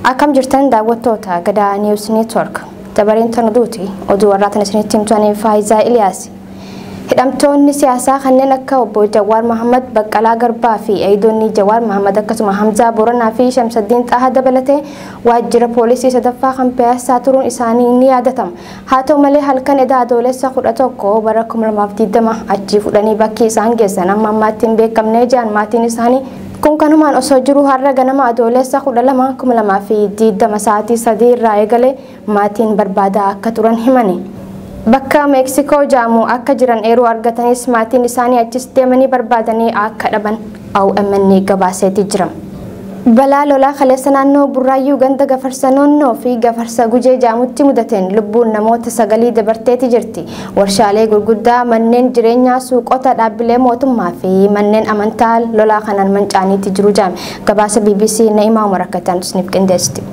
Akkam jirtan daawwattoota Gnn News Network. Dabareen tan oduuti. Oduu warraatan isinitti himtuun Faayisaa Iliyaas. Hidhamtoonni siyaasaa kanneen akka obbo Jawaar Mohammad Baqqalaa Garbaa fi eeyidoonni Jawaar Mohammad akkasuma Hamzaa Booranaa fi Shamsaddiin Xahaa dabalatee waajjira poolisii sadaffaa kan Piyaasaa turuun isaanii ni yaadatama. Haa ta'u malee halkan edaa adoolessa 11 bara 2020 achi fudhanii bakki isaan geessan amma ammaatti hin beekamne jedhan maatiin isaanii. Kun kanumaan osoo jiru har'a ganama adoolessa 12 sa'aatii 3 irraa eegalee maatiin barbaadaa akka turan himani. Bakka Meeksikoo jaamu akka jiran eeruu argatanis maatiin isaanii achis deemanii barbaadanii akka dhaban OMN gabaaseeti jira. Balaa lolaa kaleessa naannoo Burraayyuu ganda gafarsa noonnoo fi gafarsa gujee jaamutti mudateen lubbuun namoota 9 dabarteeti jirti. Warshaalee gurguddaa, manneen jireenyaa, suuqota, dhaabbilee mootummaa fi manneen amantaa lolaa kanaan mancaaniitti jiru jaame. Gabaasa BBC Na'imaa Umarakkatan isiniif qindeessiti.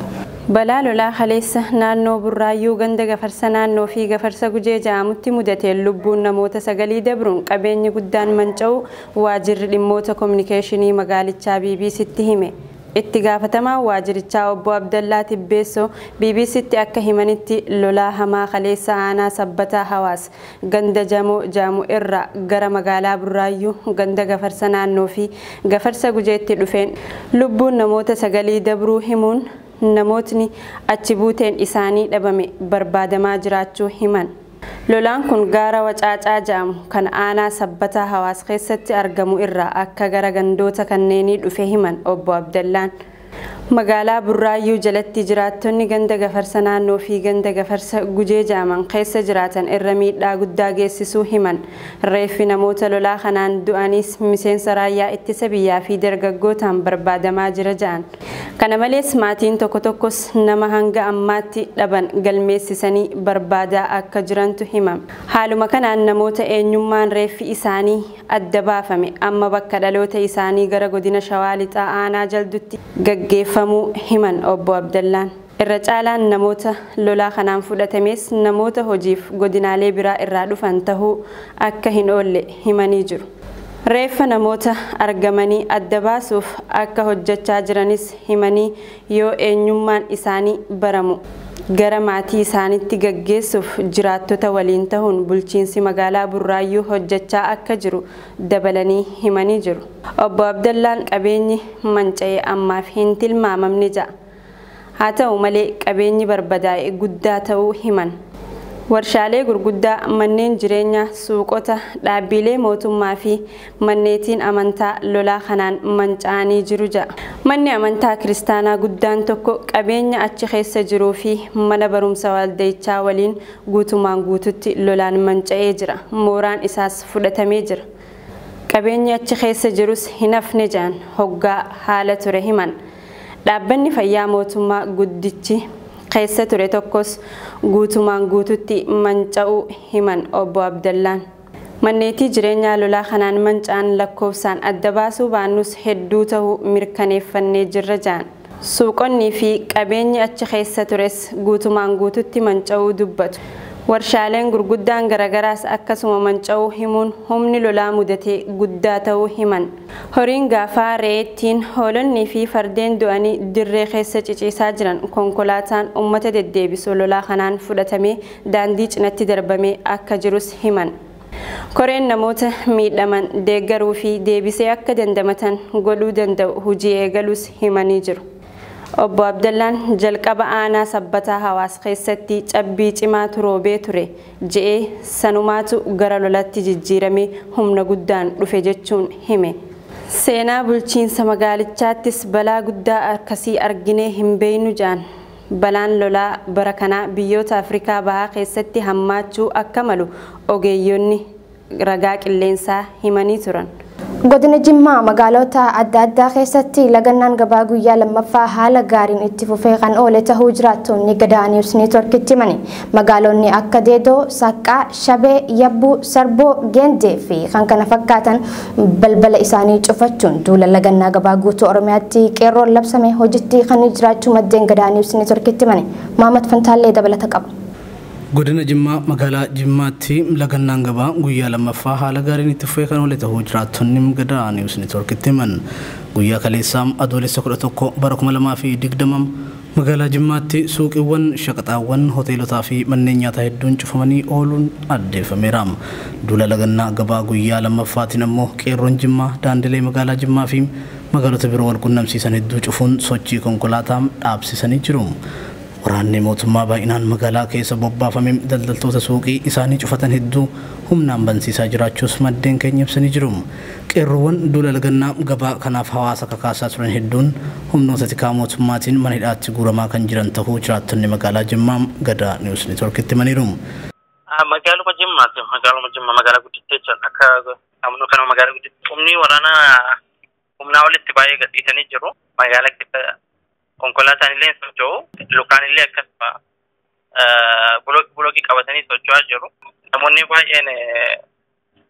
Balaa lolaa kaleessa naannoo Burraayyuu ganda gafarsa naannoo fi gafarsa gujee jaamutti mudateen lubbuun namoota 9 dabruun qabeenyi guddaan manca'u waajjirri dhimmoota kominikeeshinii magaalichaa BBCtti hime. Itti gaafatamaa waajjirichaa obbo Abdallaa Tibbeessoo BBCtti akka himanitti lolaa hamaa kaleessa aanaa sabbataa hawaas ganda jaamu irraa gara magaalaa Burraayyuu ganda gafarsa naannoo fi gafarsa gujeetti dhufeen lubbuun namoota 9 dabruu himuun namootni achi buuteen isaanii dhabame barbaadamaa jiraachuu himan. Lolaan kun gaara wacaacaa jaamu kan aanaa sabbataa hawaas keessatti argamu irraa akka gara gandoota kanneenii dhufe himan obbo Abdallaan. Magaalaa Burraayyuu jalatti jiraattonni ganda gafarsa naannoo fi ganda gafarsa gujee jaaman keessa jiraatan irra miidhaa guddaa geessisuu himan. Reeffi namoota lolaa kanaan du'anis miseensa raayyaa ittisa biyyaa fi dargaggootaan barbaadamaa jira jedhan. Kana malees maatiin tokko tokkos nama hanga ammaatti dhaban galmeessisanii barbaadaa akka jirantu himam. Haaluma kanaan namoota eenyummaan reeffi isaanii adda baafame amma bakka dhaloota isaanii gara godina Shawaa Lixaa aanaa jaldutti gaggeeffamuu himan obbo Abdallaan. Irra caalaan namoota lolaa kanaan fudhatames namoota hojiif godinaalee biraa irraa dhufan tahuu akka hin oolle himanii jiru. Reeffa namoota argamanii adda baasuuf akka hojjechaa jiranis himanii yoo eenyummaan isaanii baramu gara maatii isaaniitti gaggeessuuf jiraattota waliin tahuun bulchiinsi magaalaa Burraayyuu hojjechaa akka jiru dabalanii himanii jiru. Obbo Abdallaan qabeenyi manca'ee ammaaf hin tilmaamamne ja'a. Haa ta'u malee qabeenyi barbadaa'e guddaa ta'uu himan. Warshaalee gurguddaa, manneen jireenyaa, suuqota, dhaabbilee mootummaa fi manneetiin amantaa lolaa kanaan manca'anii jiru ja'a. Manni amantaa kiristaanaa guddaan tokko qabeenya achi keessa jiruu fi mana barumsa waldayichaa waliin guutumaan guututti lolaan manca'ee jira. Mooraan isaas fudhatamee jira. Qabeenyi achi keessa jirus hin hafne jedhan hoggaa haala ture himan. Dhaabbanni fayyaa mootummaa guddichi keessa ture tokkos guutumaan guututti manca'uu himan obbo Abdallaan. Manneetii jireenyaa lolaa kanaan manca'an lakkoofsaan adda baasuu baannus hedduu tahuu mirkaneeffannee jirra jedhan. Suuqonnii fi qabeenyi achi keessa tures guutumaan guututti manca'uu dubbatu. Warshaaleen gurguddaan garagaraas akkasuma manca'uu himuun humni lolaa mudatee guddaa ta'uu himan. Horiin gaafaa re'eettiin hoolonnii fi fardeen du'anii dirree keessa ciciisaa jiran konkolaataan uummata deddeebisu lolaa kanaan fudhatamee daandii cinatti darbamee akka jirus himan. Koreen namoota miidhaman deeggaruu fi deebisee akka dandamatan godhuu danda'u hojii eegalus himanii jiru. Obbo Abdallaan jalqaba aanaa sabbataa hawaas keessatti cabbii cimaatu roobee ture je'ee sanumaatu gara lolatti jijjiiramee humna guddaan dhufe jechuun hime. Seenaa bulchiinsa magaalichaattis balaa guddaa akkasii arginee hin beeynu jedhan. Balaan lolaa bara kanaa biyyoota Afrikaa bahaa keessatti hammaachuu akka malu ogeeyyonni ragaa qilleensaa himanii turan. Godina Jimmaa magaalota adda addaa keessatti lagannaan gabaa guyyaa lammaffaa haala gaariin itti fufee kan oole tahuu jiraattonni Gnn News Networkitti himani. Magaalonni akka Deedoo, Saqqaa, Shabee, Yabbuu, Sarboo, Geendee fi kan kana fakkaatan balbala isaanii cufachuun duula lagannaa gabaa guutuu Oromiyaatti qeerroon labsame hojiitti kan jiraachuu maddeen Gnn News Networkitti himani. Maamad Fantaallee dabalata qaba. Godina Jimmaa magaalaa Jimmaatti lagannaan gabaa guyyaa lammaffaa haala gaariin itti fufee kan oole ta'uu jiraattonni Gnn News Networkitti himan. Guyyaa kaleessaa Adoolessa 11 bara 2020 magaalaa Jimmaatti suuqiiwwan, shaqaxaawwan, hoteelotaa fi manneen nyaataa hedduun cufamanii ooluun addeeffameera. Duula lagannaa gabaa guyyaa lammaffaatiin ammoo qeerroon Jimmaa daandilee magaalaa Jimmaa fi magaalota biroo wal qunnamsiisan hedduu cufuun sochii konkolaataa dhaabsisanii jiru. Waraanni mootummaa baay'inaan magaalaa keessa bobbaafamee daldaltoota suuqii isaanii cufatan hedduu humnaan bansiisaa jiraachuus maddeen keenya ibsanii jiru. Qeerroowwan duula lagannaa gabaa kanaaf hawaasa kakaasaa turan hedduun humnoota tikaa mootummaatiin mana hidhaatti guuramaa kan jiran ta'uu jiraattonni magaalaa Jimmaa Gnn News Networkitti himaniiru. Magaaluma Jimmaa magaalaa guddittii akka amnuu kana magaalaa guddittii humni waraanaa humnaa walitti baay'ee gadhiisanii jiru. Magaalaa keessa konkolaataan illee socho'u, lukaan illee akkasuma bulooki qabatanii socho'aa jiru. Namoonni baay'een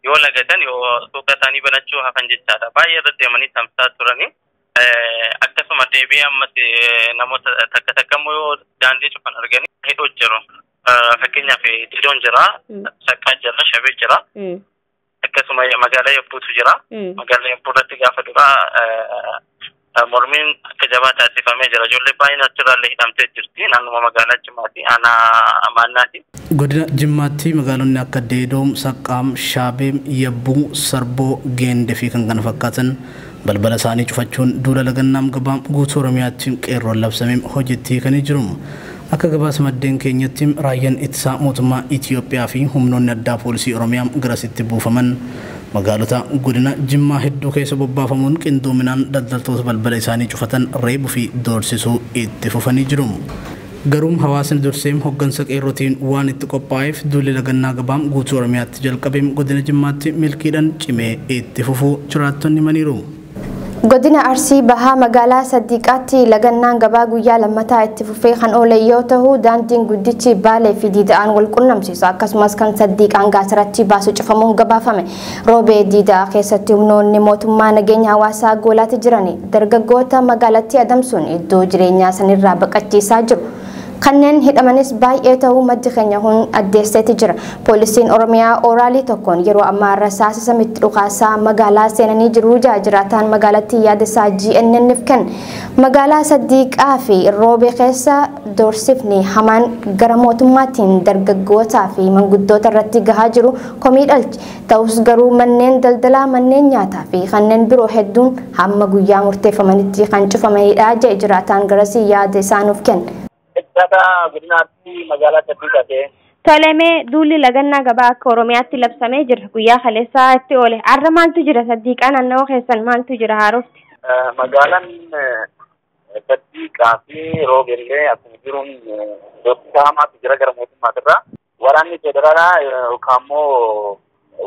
yoo lagatan yoo suuqa isaanii banachuu hafan jechaadha. Baay'ee irra deemanii tamsaa turanii. Akkasuma deebi'ee ammas namoota takka immoo daandii cufan arganii hidhuu jiru. Fakkeenyaaf Didoon jira, Saqqaa jira, Shabee jira. Akkasuma magaalaa Yabbuutu jira. Magaalaa Yabbuu irratti gaafa duraa mormiin akka jabaa taasifamee jira. Ijoollee baay'een achirraallee hidhamtee jirti. Naannuma magaalaa Jimmaatti aanaa maannaati. Godina Jimmaatti magaalonni akka Deedoom, Saqqaam, Shaabeem, Yabbuu, Sarboo, Geendee fi kan kana fakkaatan balbala isaanii cufachuun duula lagannaa gabaa guutuu Oromiyaatti qeerroon labsamee hojiitti hiikanii jiru. Akka gabaasa maddeen keenyatti raayyaan ittisaa mootummaa Itoophiyaa fi humnoonni addaa poolisii Oromiyaa garasitti buufaman magaalota godina Jimmaa hedduu keessa bobbaafamuun qindoominaan daldaltoota balbala isaanii cufatan reebuu fi doorsisuu itti fufanii jiru. Garuu hawaasni dursee hoggansa qeerrootiin waan itti qophaa'eef duulli lagannaa gabaa guutuu Oromiyaatti jalqabee godina Jimmaatti milkiidhaan cimee itti fufuu jiraattonni himaniiru. Godina Arsii Bahaa magaalaa Saddiiqaatti lagannaan gabaa guyyaa lammataa itti fufee kan oole yoo ta'u daandiin guddichi Baalee fi Diida'aan wal qunnamsiisa akkasumas kan Saddiiqaan Gaasaraatti baasu cufamuun gabaafame. Roobee Diidaa keessatti humnoonni mootummaa nageenya hawaasaa goolaatti jiranii dargaggoota magaalattii adamsuun iddoo jireenyaa sanirraa baqachiisaa jiru. Kanneen hidhamanis baay'ee ta'uu maddi keenya hun addeesseeti jira. Poolisiin Oromiyaa oraalii tokkoon yeroo ammaa rasaasa samitti dhukaasaa magaalaa seenanii jiru jiraataan magaalattii yaadasaa GNN'if kenne. Magaalaa Saddiiqaa fi Roobee keessa doorsifni hamaan gara mootummaatiin dargaggootaa fi manguddoota irratti gahaa jiru komii dhalche. Ta'us garuu manneen daldalaa, manneen nyaataa fi kanneen biroo hedduun hamma guyyaa murteeffamanitti kan cufamanidha jedhe jiraataan garasii yaada isaanuuf kenne. Godinaatti magaalaa Saddiiqaa Tolemee duulli lagannaa gabaa akka Oromiyaatti labsamee jira. Guyyaa kaleessaa itti oole. Har'a maaltu jira? Saddiiqaa naannawaa keessan maaltu jira haarofti? Magaalaan Saddiiqaa fi Roobeellee akkuma jiruun doorsisaa hamaatu jira gara mootummaatirraa. Waraanni federaalaa yookaan immoo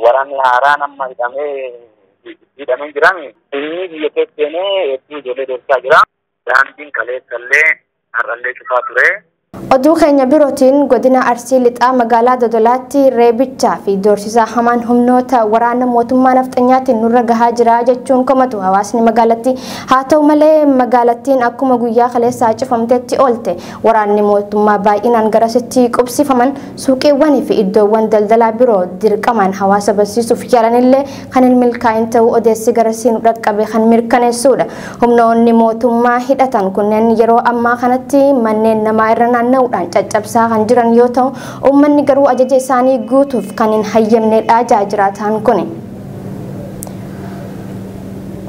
waraanni haaraan amma hidhamee jirame. Inni biyya keessa seenee hedduu ijoollee doorsisaa jira. Daandiin kaleessallee har'allee cufaa ture. Oduu keenya birootiin godina Arsii lixaa magaalaa Dodolaatti reebichaa fi doorsisaa hamaan humnoota waraana mootummaa nafxanyaatiin nurra gahaa jira jechuun komatu hawaasni magaalattii. Haa ta'u malee magaalattiin akkuma guyyaa kaleessaa cufamteetti oolte waraanni mootummaa baay'inaan garasitti qubsifaman suuqiiwwanii fi iddoowwan daldalaa biroo dirqamaan hawaasa barsiisuuf yaalanillee kan hin milkaa'in ta'uu odeessi garasiin dhaqqabe kan mirkaneessuudha. Humnoonni mootummaa hidhatan kunneen yeroo ammaa kanatti manneen namaa irra naanna'uudhaan caccabsaa kan jiran yoo ta'u uummanni garuu ajaja isaanii guutuuf kan hin hayyamnedha jiraataan kuni.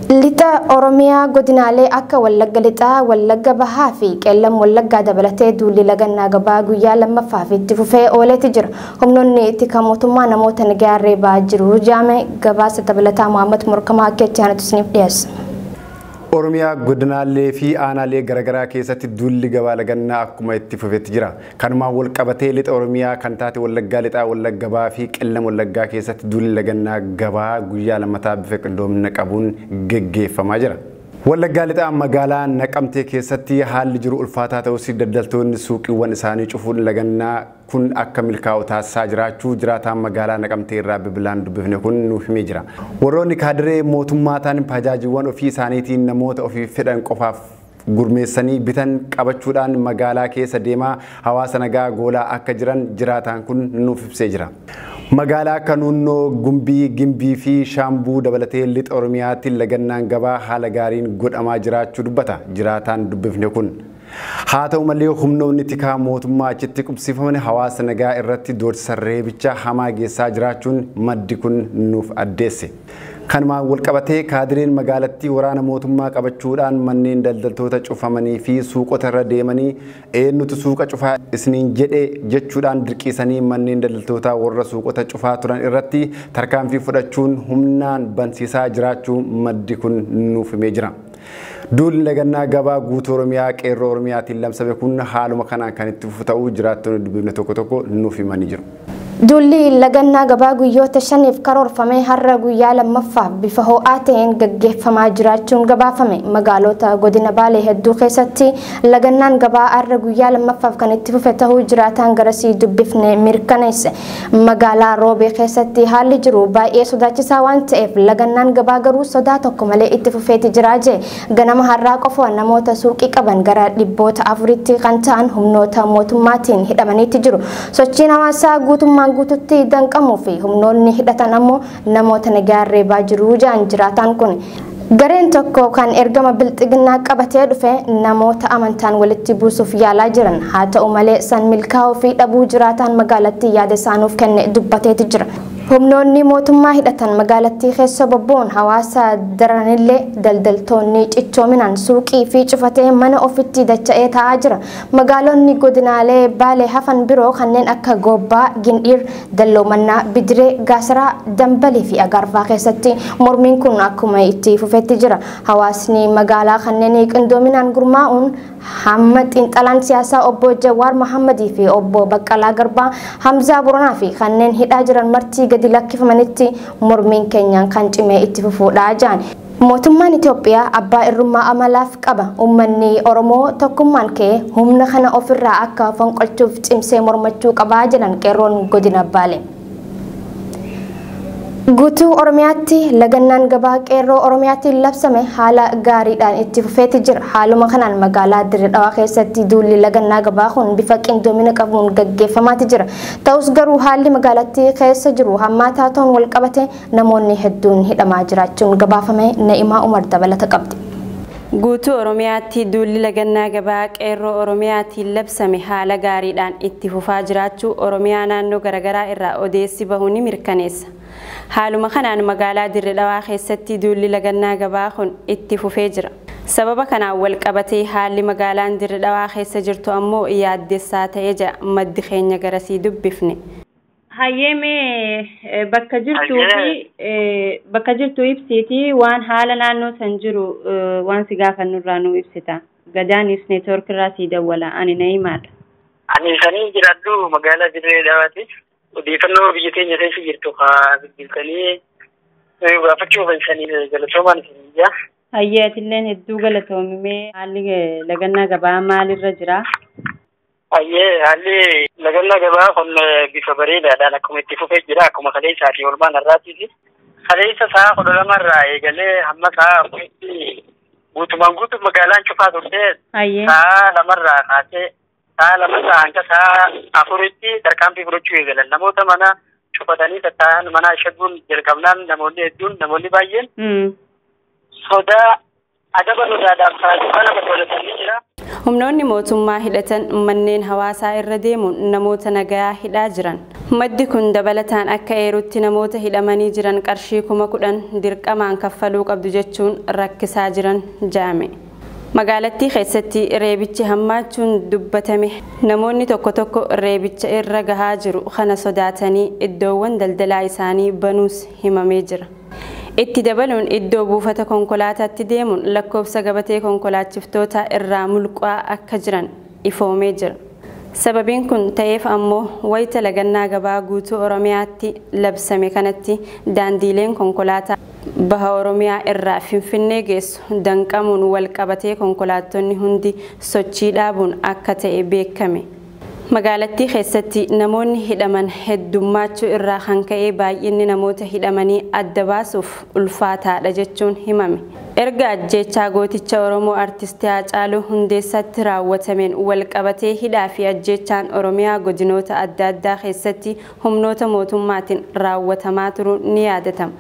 Lixa Oromiyaa godinaalee akka Wallagga Lixaa, Wallagga Bahaa fi Qeellam Wallaggaa dabalatee duulli lagannaa gabaa guyyaa lammaffaaf itti fufee ooleeti jira. Humnoonni itti mootummaa namoota nagaa reebaa jiru jaame gabaasa dabalataa Muhammad Morkamaa Akkeechaanatu isiniif dhiyeessa. Oromiyaa godinaalee fi aanaalee garaagaraa keessatti duulli gabaa lagannaa akkuma itti fufetti jira. Kanumaan wal qabatee lixa Oromiyaa kan taate Wallaggaa Lixaa, Wallagga Bahaa fi Qeellam Wallaggaa keessatti duulli lagannaa gabaa guyyaa lammataa bifa qindoomina qabuun geggeeffamaa jira. Wallaggaa Lixaa magaalaa Naqamtee keessatti haalli jiru ulfaataa ta'us daldaltoonni suuqiiwwan isaanii cufuun lagannaa kun akka milkaa'u taasisaa jiraachuu jiraataan magaalaa Naqamtee irraa bibilaan dubbifne kun nuuf himee jira. Warroonni kaadiree mootummaa ta'an tajaajiiwwan ofii isaaniitiin namoota ofii fedhan qofaaf gurmeessanii bitan qabachuudhaan magaalaa keessa deemaa hawaasa nagaa goolaa akka jiran jiraataan kun nuuf ibsee jira. Magaalaa Kanuunnoo Gumbii Gimbii fi Shaambuu dabalatee lixa Oromiyaatti lagannaan gabaa haala gaariin godhamaa jiraachuu dubbata jiraataan dubbifne kun. Haa ta'u malee humnoonni tikaa mootummaa achitti qubsiifaman hawaasa nagaa irratti doorsisa reebicha hamaa geessaa jiraachuun maddi kun nuuf addeesse. Kanumaan walqabatee kaadireen magaalattii waraana mootummaa qabachuudhaan manneen daldaltoota cufamanii fi suuqota irra deemanii eenyutu suuqa cufaa isiniin jedhe jechuudhaan dirqiisanii manneen daldaltoota warra suuqota cufaa turan irratti tarkaanfii fudhachuun humnaan bansiisaa jiraachuu maddi kun nuuf himee jira. Duulli lagannaa gabaa guutuu Oromiyaa qeerroo Oromiyaatiin labsame kun haaluma kanaan kan itti fufu ta'uu jiraattonni dubbifne tokko tokko nuuf himanii jiru. Duulli lagannaa gabaa guyyoota 5f karoorfame har'a guyyaa lammaffaaf bifa ho'aa ta'een gaggeeffamaa jiraachuun gabaafame. Magaalota godina Baalee hedduu keessatti lagannaan gabaa har'a guyyaa lammaffaaf kan itti fufe ta'uu jiraataan garasii dubbifne mirkaneesse. Magaalaa Roobee keessatti haalli jiru baay'ee sodaachisaa waan ta'eef lagannaan gabaa garuu sodaa tokko malee itti fufeeti jira jee. Ganama har'aa qofa namoota suuqii qaban gara 400 kan ta'an humnoota mootummaatiin hidhamaniitti jiru. Sochiin hawaasaa guutummaa guututti danqamuu fi humnoonni hidhatan ammoo namoota nagaa reebaa jiru jaan jiraataan kun. Gareen tokko kan ergama bilxiginaa qabatee dhufe namoota amantaan walitti buusuuf yaalaa jiran haa ta'u malee san milkaa'uu fi dhabuu jiraataan magaalattii yaada isaanuuf kenne dubbateeti jira. Humnoonni mootummaa hidhatan magaalattii keessa bobboon hawaasa daranillee daldaltoonni cichoominaan suuqii fi cufatee mana ofitti dacha'ee taa'aa jira. Magaalonni godinaalee Baalee hafan biroo kanneen akka Gobbaa, Gindhiir, Dalloomannaa, Bidiree, Gaasaraa, Dambalii fi Agaarfaa keessatti mormiin kun akkuma itti fufetti jira. Hawaasni magaalaa kanneen qindoominaan gurmaa'uun hamma xiinxalaan siyaasaa obbo Jawaar Mohammadii fi obbo Baqqalaa Garbaa, Hamzaa Boronaa fi kanneen hidhaa jiran martii gadi lakkifamanitti mormiin keenyaan kan cimee itti fufuudha jaan. Mootummaan Itoophiyaa abbaa irrummaa amalaaf qaba. Uummanni Oromoo tokkummaan ka'ee humna kana ofirraa akka fonqolchuuf cimsee mormachuu qabaa jedhan qeerroon godina Baalee. Guutuu Oromiyaatti lagannaan gabaa qeerroo Oromiyaatiin labsame haala gaariidhaan itti fufeeti jira. Haaluma kanaan magaalaa Dirree Dhawaa keessatti duulli lagannaa gabaa kun bifa qindoomina qabuun gaggeeffamaati jira. Ta'us garuu haalli magaalattii keessa jiru hammaataa ta'uun wal qabate namoonni hedduun hidhamaa jiraachuun gabaafame. Na'imaa Umar dabalata qabdi. Guutuu Oromiyaatti duulli lagannaa gabaa qeerroo Oromiyaatiin labsame haala gaariidhaan itti fufaa jiraachuu Oromiyaa naannoo garaagaraa irraa odeessi bahu ni mirkaneessa. Haaluma kanaan magaalaa Dirree Dhawaa keessatti duulli lagannaa gabaa kun itti fufee jira. Sababa kanaan wal qabatee haalli magaalaan Dirree Dhawaa keessa jirtu ammoo yaaddessaa ta'ee jira maddi keenya garasii dubbifne. Hayyee bakka jirtu ibsitii waan haala naannoo san jiru waan si gaafannurraa nu ibsita. Gadaanis neetwoork irraa si dawwala ani Na'imaadha. Ani sanii jiraadhu magaalaa Dirree Dhawaati. Odeeffannoo biyya keenya keessa jirtu haa bilbiltanii gaafachuuf sanii galatoomaan isiniyyaa. Hayyee atilleen hedduu galatoomimee haalli lagannaa gabaa maalirra jira? Hayyee haalli lagannaa gabaa kun bifa bareedaadhaan akkuma itti fufee jira akkuma kaleessaa fi olmaan irraatiiti. Kaleessa sa'a 12 irraa eegalee hamma sa'a 4tti guutumaan guutuu magaalaan cufaa turte sa'a 2 irraa kaasee sa'a 2 irraa hanga sa'a 4tti tarkaanfii fudhachuu eegalan namoota mana cufatanii tattaa'an mana shaguun jalqabnaan namoonni hedduun namoonni baay'een sodaa adaba sodaadhaaf kana godhatanii jira. Humnoonni mootummaa hidhatan manneen hawaasaa irra deemuun namoota nagaa hidhaa jiran. Maddi kun dabalataan akka eerutti namoota hidhamanii jiran qarshii 10,000 dirqamaan kaffaluu qabdu jechuun rakkisaa jiran jaame. Magaalattii keessatti reebichi hammaachuun dubbatame. Namoonni tokko tokko reebicha irra gahaa jiru kana sodaatanii iddoowwan daldalaa isaanii banuus himamee jira. Itti dabaluun iddoo buufata konkolaataatti deemuun lakkoofsa gabatee konkolaachiftoota irraa mulqaa akka jiran ifoomee jira. Sababiin kun ta'eef ammoo wayita lagannaa gabaa guutuu Oromiyaatti labsame kanatti daandiileen konkolaataa baha Oromiyaa irraa Finfinnee geessu danqamuun wal qabatee konkolaattonni hundi sochii dhaabuun akka ta'e beekame. Magaalattii keessatti namoonni hidhaman heddummaachuu irraa kan ka'e baay'inni namoota hidhamanii adda baasuuf ulfaataadha jechuun himame. Erga ajjechaa gooticha Oromoo artistii Haacaaluu Hundeessaatti raawwatameen walqabatee hidhaa fi ajjechaan Oromiyaa godinoota adda addaa keessatti humnoota mootummaatiin raawwatamaa turuun ni yaadatama.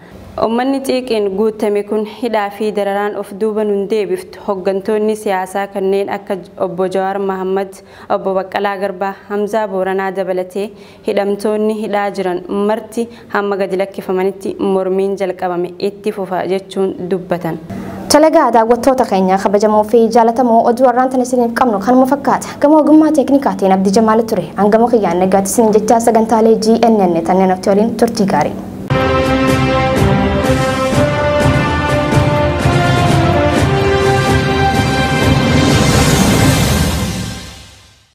Uummanni xiiqiin guutame kun hidhaa fi dararaan of duuba nun deebiftu hooggantoonni siyaasaa kanneen akka obbo Jawaar Mohaammed, obbo Baqqalaa Garbaa, Hamzaa Booranaa dabalatee hidhamtoonni hidhaa jiran marti hamma gadi lakkifamanitti mormiin jalqabame itti fufa jechuun dubbatan. Talagaa daawwattoota keenya kabajamoo fi jaalatamoo oduu warraan tan isiniif qabnu kanuma fakkaata. Gama ogummaa teeknikaatiin Abdii Jamaal ture. Hangama kiyyaan nagaatti isin jechaa sagantaalee GNN tan nafti waliin turtii gaarii.